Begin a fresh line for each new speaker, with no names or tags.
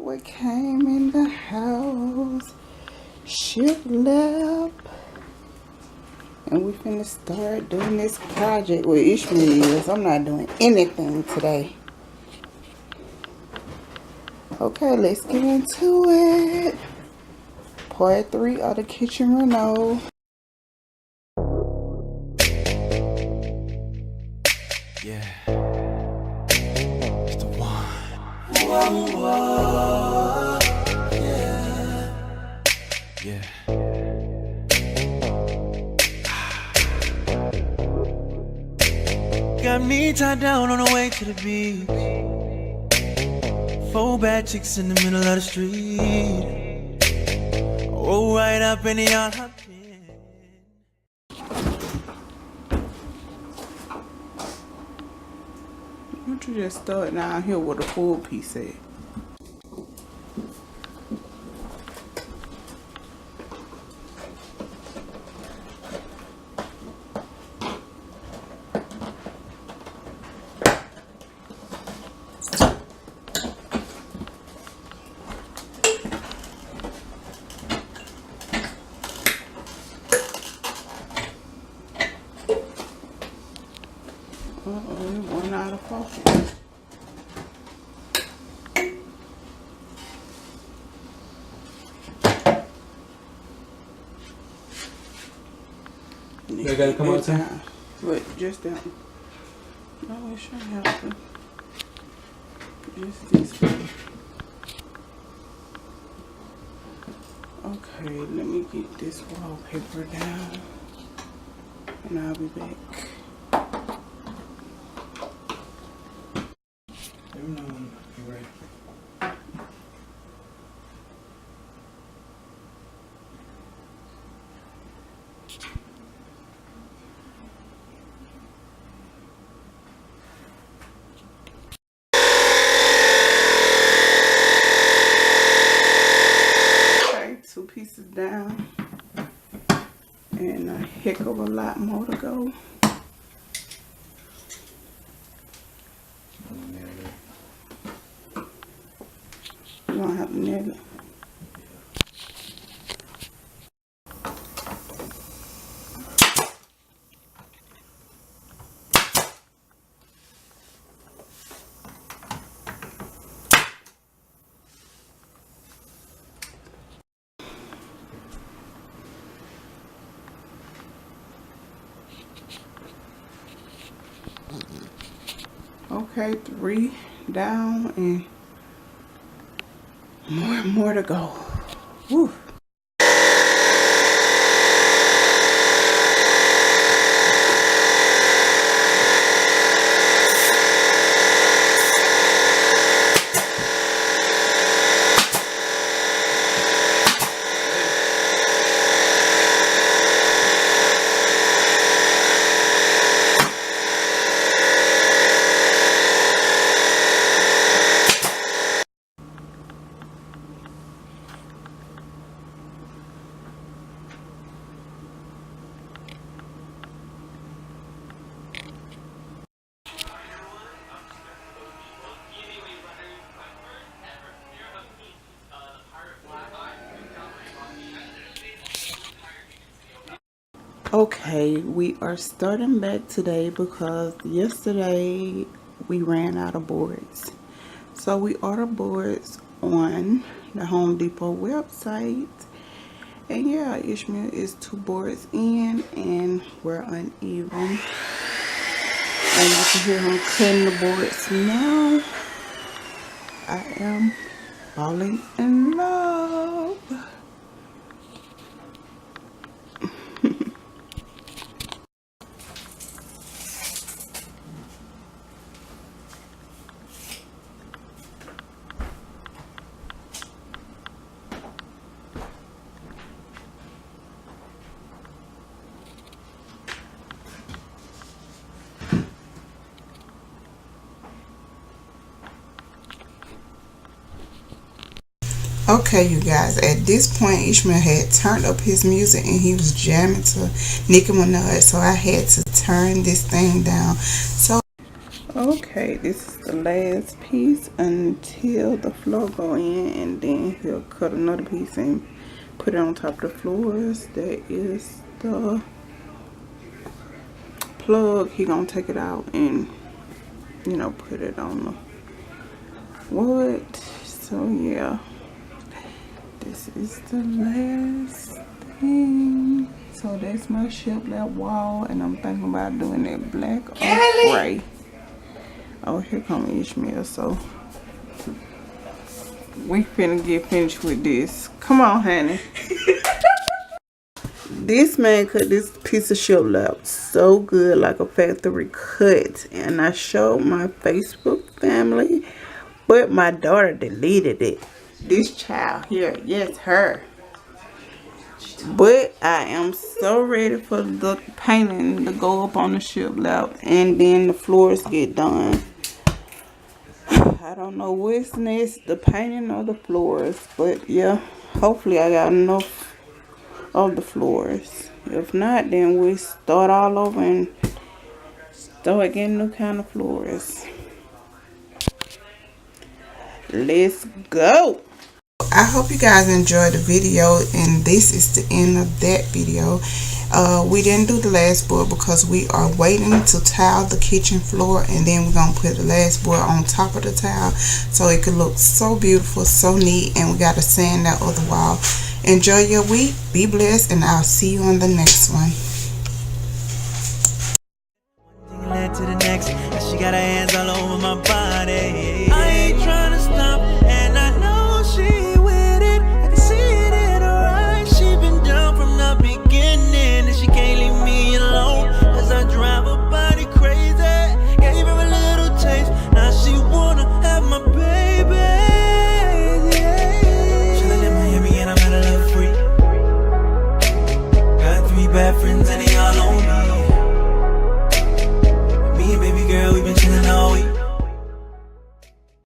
what came in the house. SHIPLAP. And we finna start doing this project with Ishmael. I'm not doing anything today. Okay, let's get into it. Part 3 of the kitchen reno.
Yeah, it's the one. Whoa, whoa, yeah, yeah. Got me tied down on the way to the beach. 4 bad chicks in the middle of the street. Oh, right up in the yard.
Don't you just start down here with a full piece at? Uh-oh, it went out of focus.
They gotta come out time?
But just that. No, it shouldn't have to. Just this way. Okay, let me get this wallpaper down. And I'll be back.
Let me know when you're ready.
Okay, 2 pieces down. And a heck of a lot more to go. You don't have to nail it. Okay, 3 down and more to go. Woo. Okay, we are starting back today because yesterday we ran out of boards. So we ordered boards on the Home Depot website. And yeah, Ishmael is 2 boards in and we're uneven. And you can hear him cutting the boards now. I am falling in love. Okay, you guys, at this point Ishmael had turned up his music and he was jamming to Nicki Minaj, so I had to turn this thing down. So Okay, this is the last piece until the floor go in, and then he'll cut another piece and put it on top of the floors. That is the plug. He gonna take it out and, you know, put it on the wood. So yeah, this is the last thing. So that's my shiplap wall, and I'm thinking about doing that black or gray. Oh, here come Ishmael. So we finna get finished with this. Come on, honey. This man cut this piece of shiplap so good, like a factory cut, and I showed my Facebook family, but my daughter deleted it. This child here, yes, her. But I am so ready for the painting to go up on the shiplap, and then the floors get done. I don't know what's next, the painting or the floors, but yeah, hopefully I got enough of the floors. If not, then we start all over and start getting new kind of floors. Let's go. I hope you guys enjoyed the video, and this is the end of that video. We didn't do the last board because we are waiting to tile the kitchen floor, and then we're gonna put the last board on top of the tile so it could look so beautiful, so neat, and we gotta sand that other wall. Enjoy your week, be blessed, and I'll see you on the next one.
To the next, she got her hands all over my body. I ain't trying to stop, and I know she with it. I can see it in her eyes. She been down from the beginning, and she can't leave me alone. As I drive her body crazy, gave her a little taste. Now she wanna have my baby. Yeah. Chillin' in Miami, and I'm at a love free. Got 3 bad friends, and they all on me. Baby girl, we've been chillin' all week.